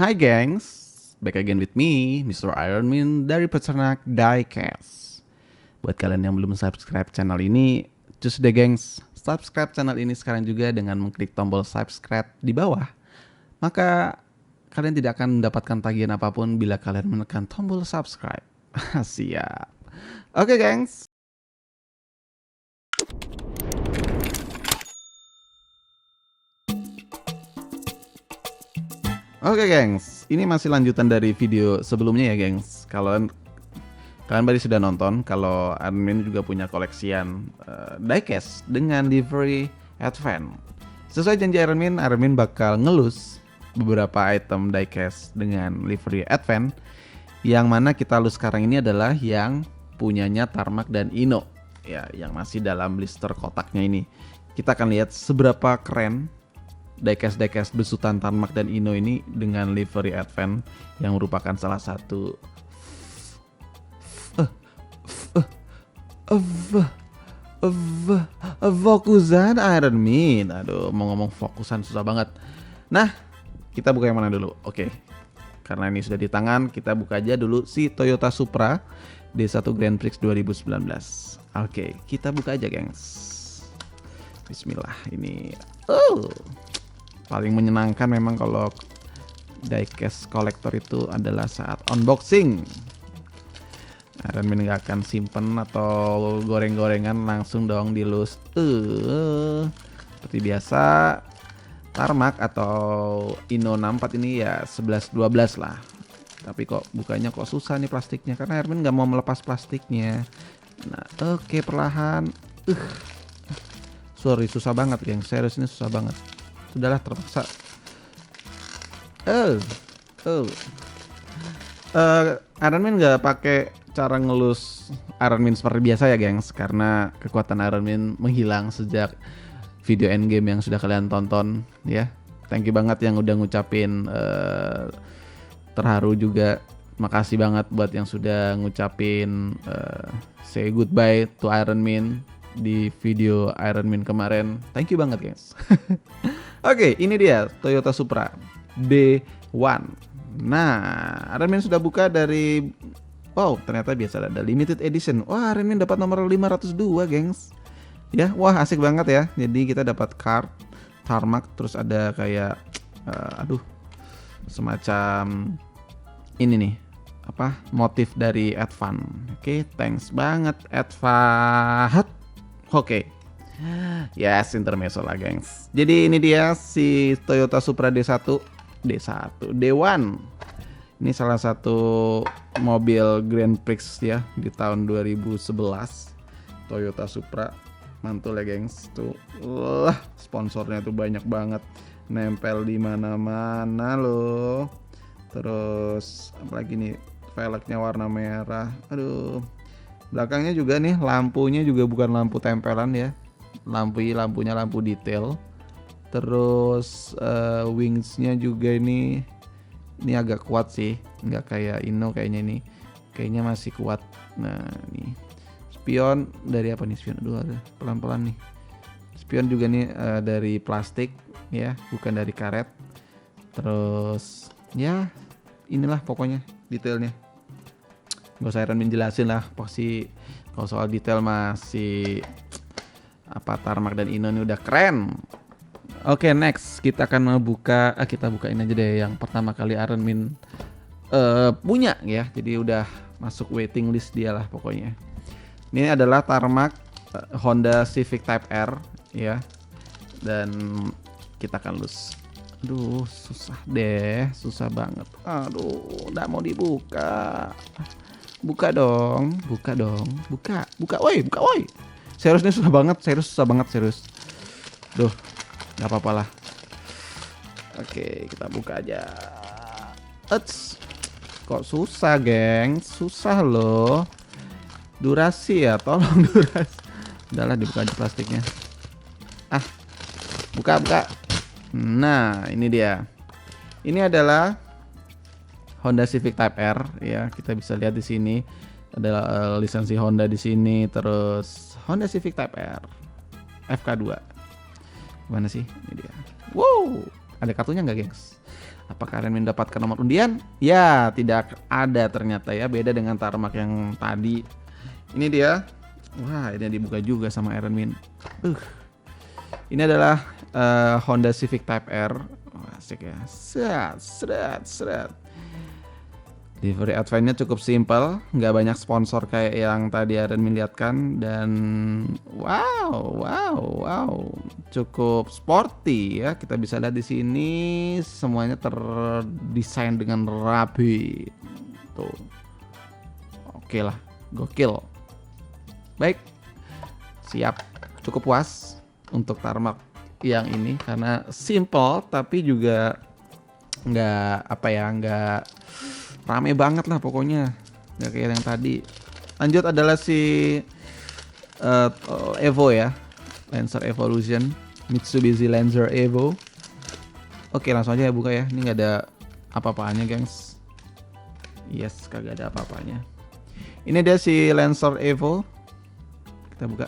Hai gengs, back again with me, Mr. Iron Man dari peternak Diecast. Buat kalian yang belum subscribe channel ini, cus deh gengs, subscribe channel ini sekarang juga dengan mengklik tombol subscribe di bawah. Maka kalian tidak akan mendapatkan tagihan apapun bila kalian menekan tombol subscribe. Siap. Oke gengs. Oke gengs, ini masih lanjutan dari video sebelumnya ya gengs. Kalian tadi sudah nonton kalau admin juga punya koleksian diecast dengan livery advent. Sesuai janji admin bakal ngelus beberapa item diecast dengan livery advent. Yang mana kita lus sekarang ini adalah yang punyanya Tarmak dan Ino. Ya, yang masih dalam blister kotaknya ini. Kita akan lihat seberapa keren diecast besutan Tarmak dan Ino ini dengan livery advent yang merupakan salah satu fokusan Iron Man. Aduh, mau ngomong fokusan susah banget. Nah, kita buka yang mana dulu? Oke. Karena ini sudah di tangan, kita buka aja dulu si Toyota Supra D1 Grand Prix 2019. Oke, kita buka aja, gengs. Bismillah, ini paling menyenangkan memang kalau diecast kolektor itu adalah saat unboxing. Iron Man gak akan simpen atau goreng-gorengan, langsung dong dilus. Seperti biasa, Tarmak atau Ino 64 ini ya 11-12 lah. Tapi kok bukanya kok susah nih plastiknya, karena Iron Man gak mau melepas plastiknya. Nah, oke, perlahan. Sorry, susah banget geng, serius ini susah banget. Sudahlah, terpaksa. Iron Man nggak pakai cara ngelus Iron Man seperti biasa ya gengs, karena kekuatan Iron Man menghilang sejak video endgame yang sudah kalian tonton ya. Thank you banget yang udah ngucapin terharu juga. Makasih banget buat yang sudah ngucapin say goodbye to Iron Man di video Iron Man kemarin. Thank you banget guys. Oke, ini dia Toyota Supra D1. Nah, Iron Man sudah buka dari ternyata biasa ada limited edition. Wah, Iron Man dapat nomor 502, gengs. Ya, wah asik banget ya. Jadi kita dapat card Tarmak, terus ada kayak semacam ini nih, motif dari Advan. Oke, thanks banget Advan. Oke. Yes, intermezzo lah gengs. Jadi ini dia si Toyota Supra D1. Ini salah satu mobil Grand Prix ya di tahun 2011. Toyota Supra. Mantul ya gengs. Tuh, sponsornya tuh banyak banget. Nempel di mana-mana loh. Terus apalagi nih, velgnya warna merah. Aduh. Belakangnya juga nih, lampunya juga bukan lampu tempelan ya. Lampunya lampu detail. Terus wingsnya juga ini agak kuat sih, nggak kayak Ino kayaknya ini. Kayaknya masih kuat. Nah, nih. Spion dari apa nih spion? Aduh, pelan-pelan nih. Spion juga nih dari plastik ya, bukan dari karet. Terus ya, inilah pokoknya detailnya. Gak usah Iron Man jelasin lah, pasti kalau soal detail masih Tarmak dan Ino ini udah keren. Oke, next kita akan membuka, kita bukain aja deh yang pertama kali Iron Man punya ya. Jadi udah masuk waiting list dia lah pokoknya. Ini adalah Tarmak Honda Civic Type R ya. Dan kita akan lus. Aduh, susah deh, susah banget. Aduh, nggak mau dibuka. Buka dong. Buka, woi. Serius ini susah banget, serius. Duh, nggak apa-apa lah. Oke, kita buka aja. Kok susah, geng? Susah loh. Durasi ya, tolong durasi. Udahlah, dibuka aja plastiknya. Buka. Nah, ini dia. Ini adalah Honda Civic Type R ya. Kita bisa lihat di sini ada lisensi Honda di sini, terus Honda Civic Type R FK2. Mana sih? Ini dia. Wow, Ada kartunya nggak, gengs? Apakah Iron Man mendapatkan nomor undian? Ya, tidak ada ternyata ya. Beda dengan Tarmac yang tadi. Ini dia. Wah, ini dibuka juga sama Iron Man. Ini adalah Honda Civic Type R. Wah, asik ya. Seret. Delivery advance-nya cukup simpel, nggak banyak sponsor kayak yang tadi Iron Man lihatkan, dan wow, cukup sporty ya. Kita bisa lihat di sini semuanya terdesain dengan rapi. Tuh, oke lah, gokil. Baik, siap, cukup puas untuk Tarmac yang ini karena simple tapi juga nggak rame banget lah pokoknya, nggak kayak yang tadi. Lanjut adalah si Evo ya, Lancer Evolution, Mitsubishi Lancer Evo. Oke, langsung aja ya buka ya. Ini nggak ada apa-apanya, gengs. Yes, kagak ada apa-apanya. Ini dia si Lancer Evo. Kita buka.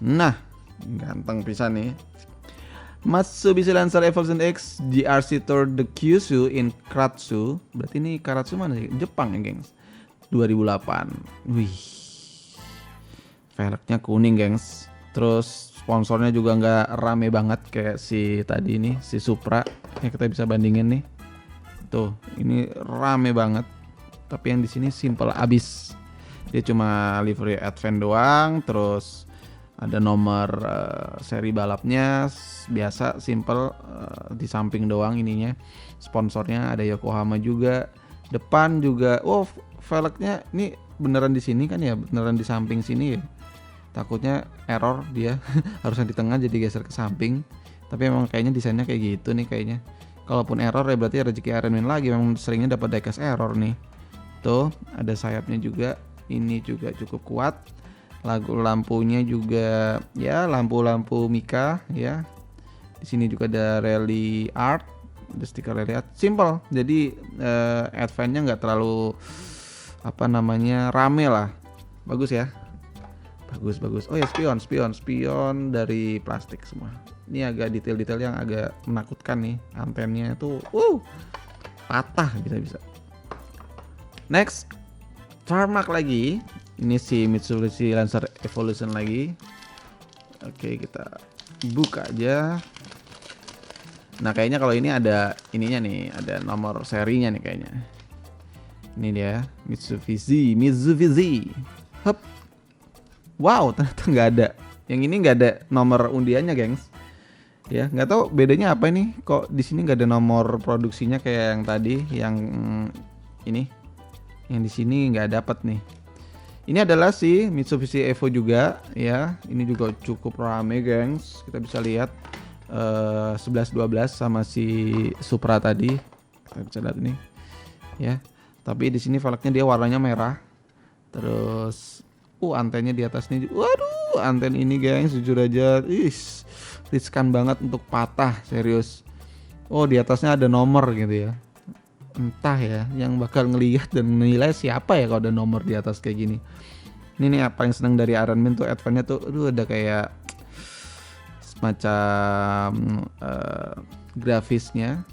Nah, ganteng pisan nih. Mitsubishi Lancer Evolution X GRC Tour de Kyushu in Karatsu. Berarti ini Karatsu mana sih? Jepang ya, gengs. 2008. Wih. Velgnya kuning, gengs. Terus sponsornya juga nggak rame banget kayak si tadi nih, si Supra. Ya, kita bisa bandingin nih. Tuh, ini rame banget. Tapi yang di sini simple abis. Dia cuma livery advance doang, terus ada nomor seri balapnya biasa simple, di samping doang ininya. Sponsornya ada Yokohama juga. Depan juga velgnya ini beneran di sini kan ya, beneran di samping sini ya. Takutnya error dia harusnya di tengah jadi geser ke samping. Tapi emang kayaknya desainnya kayak gitu nih kayaknya. Kalaupun error ya berarti rezeki Iron Man lagi, memang seringnya dapat diecast error nih. Tuh, ada sayapnya juga. Ini juga cukup kuat. Lampunya juga ya lampu-lampu Mika ya. Di sini juga ada rally art, ada stiker rally art, simple. Jadi advance-nya nggak terlalu rame lah. Bagus ya. Bagus. Oh ya, spion dari plastik semua. Ini agak detail-detail yang agak menakutkan nih. Antennya tuh patah bisa. Next, Tarmac lagi. Ini si Mitsubishi Lancer Evolution lagi. Oke, kita buka aja. Nah, kayaknya kalau ini ada ininya nih, ada nomor serinya nih kayaknya. Ini dia, Mitsubishi. Hup. Wow, ternyata nggak ada. Yang ini nggak ada nomor undiannya, gengs. Ya, nggak tahu bedanya apa ini. Kok di sini nggak ada nomor produksinya kayak yang tadi, yang ini. Yang di sini nggak dapat nih. Ini adalah si Mitsubishi Evo juga ya. Ini juga cukup rame, gengs. Kita bisa lihat 11-12 sama si Supra tadi. Kita bisa lihat ini ya. Tapi di sini velgnya dia warnanya merah. Terus antennya di atas nih. Waduh, anten ini, gengs, jujur aja riskan banget untuk patah, serius. Di atasnya ada nomor gitu ya. Entah ya, yang bakal ngelihat dan menilai siapa ya kalau ada nomor di atas kayak gini. Ini nih apa yang seneng dari Iron Man tuh, advance-nya tuh ada kayak semacam grafisnya,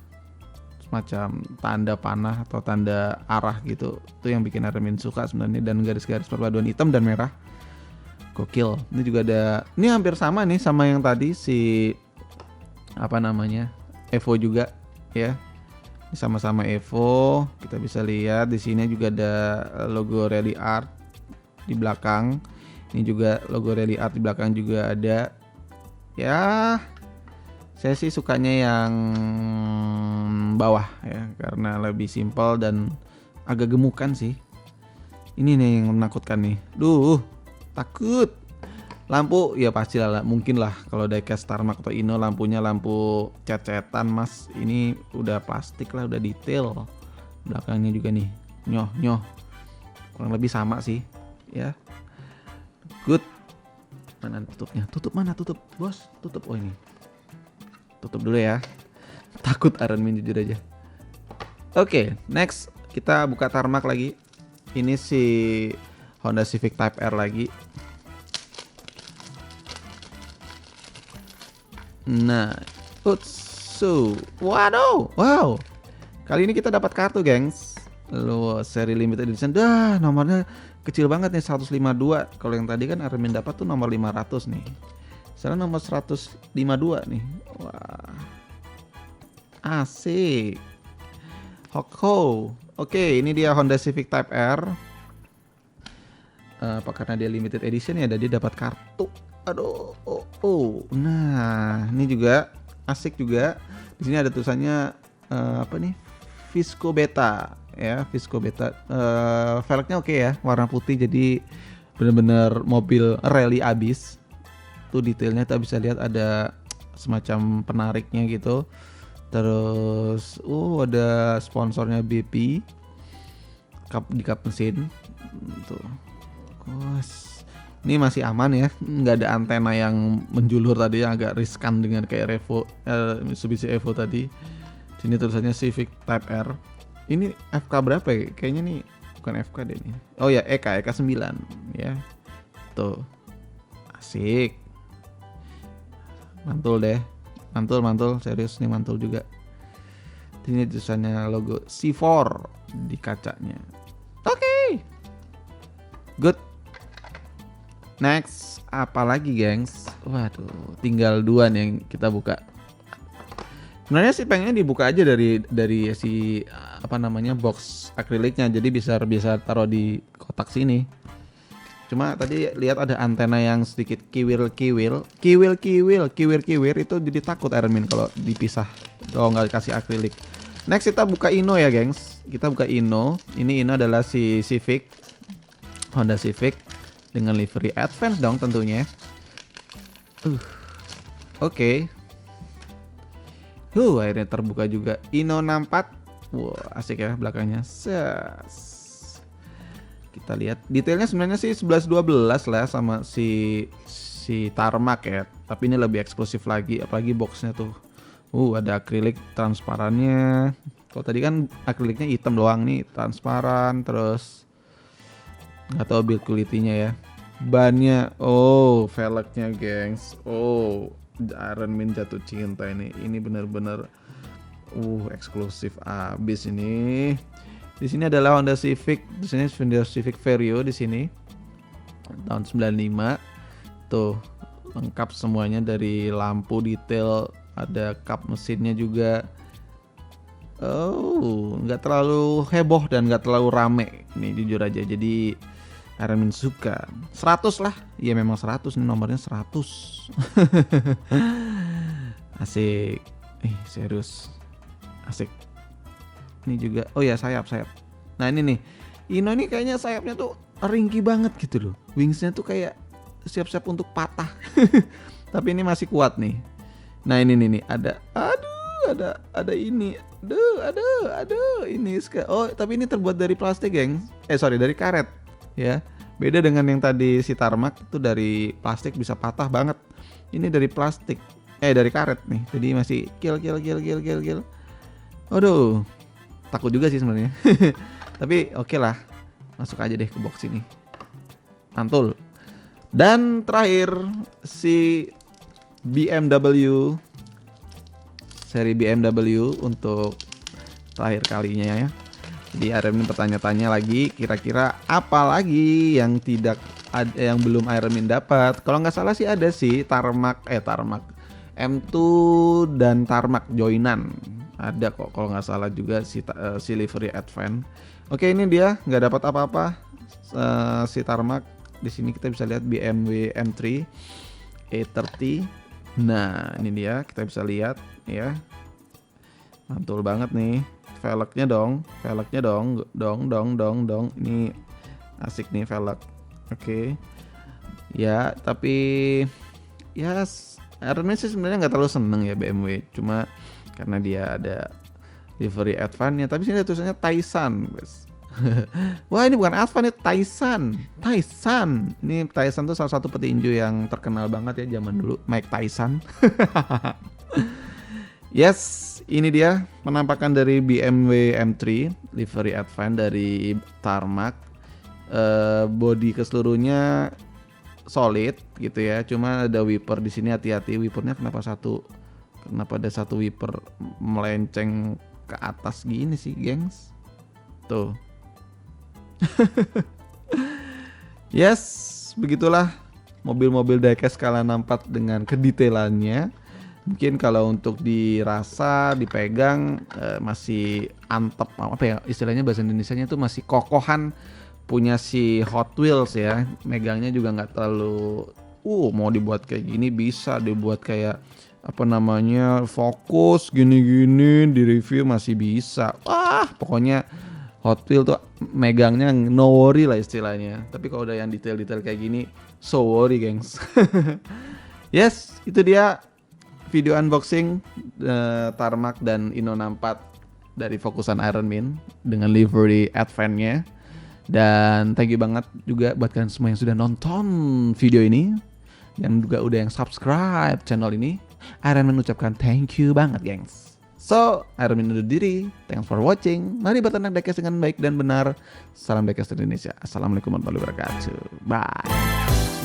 semacam tanda panah atau tanda arah gitu. Itu yang bikin Iron Man suka sebenarnya, dan garis-garis perpaduan hitam dan merah. Gokil. Ini juga ada, ini hampir sama nih sama yang tadi si Evo juga ya. Sama-sama Evo, kita bisa lihat di sini juga ada logo Rally Art di belakang. Ini juga logo Rally Art di belakang juga ada. Ya, saya sih sukanya yang bawah ya, karena lebih simpel dan agak gemukan sih. Ini nih yang menakutkan nih. Takut. Lampu ya pastilah, mungkin lah kalau diecast Tarmac atau Ino lampunya lampu cat-catan, mas. Ini udah plastik lah, udah detail. Belakangnya juga nih nyoh kurang lebih sama sih ya. Good. Mana tutupnya? Tutup bos, tutup. Ini tutup dulu ya, takut Iron Man jujur aja. Oke, next kita buka Tarmac lagi. Ini si Honda Civic Type R lagi. Nah, utsu. Waduh, wow. Kali ini kita dapat kartu, gengs. Lo seri limited edition. Dah, nomornya kecil banget nih, 152. Kalau yang tadi kan Armin dapat tuh nomor 500 nih. Sekarang nomor 152 nih. Wah. Asik. Hokho. Oke, ini dia Honda Civic Type R. Apa karena dia limited edition ya, dia dapat kartu. Aduh, Nah, ini juga asik juga. Di sini ada tulisannya apa nih? Visco Beta ya, Visco Beta. Velgnya oke ya, warna putih, jadi bener-bener mobil rally abis. Tuh detailnya kita bisa lihat ada semacam penariknya gitu. Terus ada sponsornya BP. Di kap mesin tuh. Ini masih aman ya, nggak ada antena yang menjulur tadi yang agak riskan dengan kayak Mitsubishi Evo tadi. Sini tulisannya Civic Type R. Ini FK berapa ya? Kayaknya nih bukan FK deh nih. Oh ya, EK 9 ya. Tuh. Asik. Mantul deh. Mantul, serius nih, mantul juga. Ini tulisannya logo C4 di kacanya. Oke. Good. Next, apa lagi, gengs? Waduh, tinggal 2 nih yang kita buka. Sebenarnya sih pengennya dibuka aja dari si box akriliknya, jadi bisa taruh di kotak sini. Cuma tadi lihat ada antena yang sedikit kiwir itu, jadi takut Ironman kalau dipisah. Oh, nggak dikasih akrilik. Next kita buka Ino ya, gengs. Kita buka Ino. Ini Ino adalah si Civic, Honda Civic dengan livery Advance dong tentunya. Oke. Akhirnya terbuka juga. Ino 64. Wah, asik ya belakangnya. Kita lihat detailnya sebenarnya sih 11-12 lah sama si Tarmac ya. Tapi ini lebih eksklusif lagi, apalagi boxnya tuh. Ada akrilik transparannya. Kalau tadi kan akriliknya hitam doang, nih transparan. Terus nggak tahu build quality-nya ya. Bannya, velgnya, gengs. Ironman jatuh cinta ini. Ini bener-bener eksklusif abis ini. Di sini adalah Honda Civic. Di sini Honda Civic Vario di sini. Tahun 95. Tuh, lengkap semuanya dari lampu detail, ada kap mesinnya juga. Nggak terlalu heboh dan nggak terlalu rame. Nih jujur aja. Jadi Ironman suka. 100 lah. Iya memang 100, ini nomornya 100. Asik. Serius. Asik. Ini juga. Oh ya, sayap. Nah ini nih. Ino ini kayaknya sayapnya tuh ringkih banget gitu loh. Wingsnya tuh kayak siap-siap untuk patah. Tapi ini masih kuat nih. Nah ini nih ada. Ada ini. Aduh, ini. Tapi ini terbuat dari plastik, geng. Dari karet. Ya. Beda dengan yang tadi si Tarmac itu dari plastik bisa patah banget. Ini dari plastik. Dari karet nih. Jadi masih kill. Aduh. Takut juga sih sebenarnya. Tapi oke lah. Masuk aja deh ke box ini. Mantul. Dan terakhir si BMW, seri BMW untuk terakhir kalinya ya. Jadi Ironman bertanya-tanya lagi, kira-kira apa lagi yang yang belum Ironman dapat. Kalau nggak salah sih ada sih Tarmac M2 dan Tarmac joinan. Ada kok kalau nggak salah juga si livery Advance. Oke, ini dia nggak dapat apa-apa si Tarmac. Di sini kita bisa lihat BMW M3 A30. Nah, ini dia kita bisa lihat ya. Mantul banget nih. Velgnya dong. Ini asik nih velg. Oke. Ya, tapi ya Ironman sih sebenarnya nggak terlalu seneng ya BMW. Cuma karena dia ada livery Advance-nya. Tapi sini tulisannya Taisan, guys. Wah, ini bukan Advance, ini Taisan. Ini Taisan tuh salah satu petinju yang terkenal banget ya zaman dulu, Mike Tyson. Yes, ini dia penampakan dari BMW M3 livery Advance dari Tarmac. Body keseluruhnya solid gitu ya. Cuma ada wiper di sini, hati-hati wipernya kenapa satu Kenapa ada satu wiper melenceng ke atas gini sih, gengs? Tuh. Yes, begitulah mobil-mobil diecast skala 64 dengan kedetailannya. Mungkin kalau untuk dirasa, dipegang masih antep, apa ya istilahnya bahasa Indonesianya tuh masih kokohan punya si Hot Wheels ya. Megangnya juga nggak terlalu mau dibuat kayak gini bisa dibuat kayak apa namanya fokus gini-gini di review masih bisa. Wah, pokoknya Hot Wheels tuh megangnya no worry lah istilahnya. Tapi kalau udah yang detail-detail kayak gini, so worry gengs. Yes, itu dia video unboxing Tarmac dan Inno 64 dari fokusan Iron Man dengan livery Advent-nya. Dan thank you banget juga buat kalian semua yang sudah nonton video ini dan juga udah yang subscribe channel ini. Iron Man ucapkan thank you banget gengs. So, Iron Man undur diri. Thanks for watching. Mari bertenang diecast dengan baik dan benar. Salam diecast Indonesia. Assalamualaikum warahmatullahi wabarakatuh. Bye.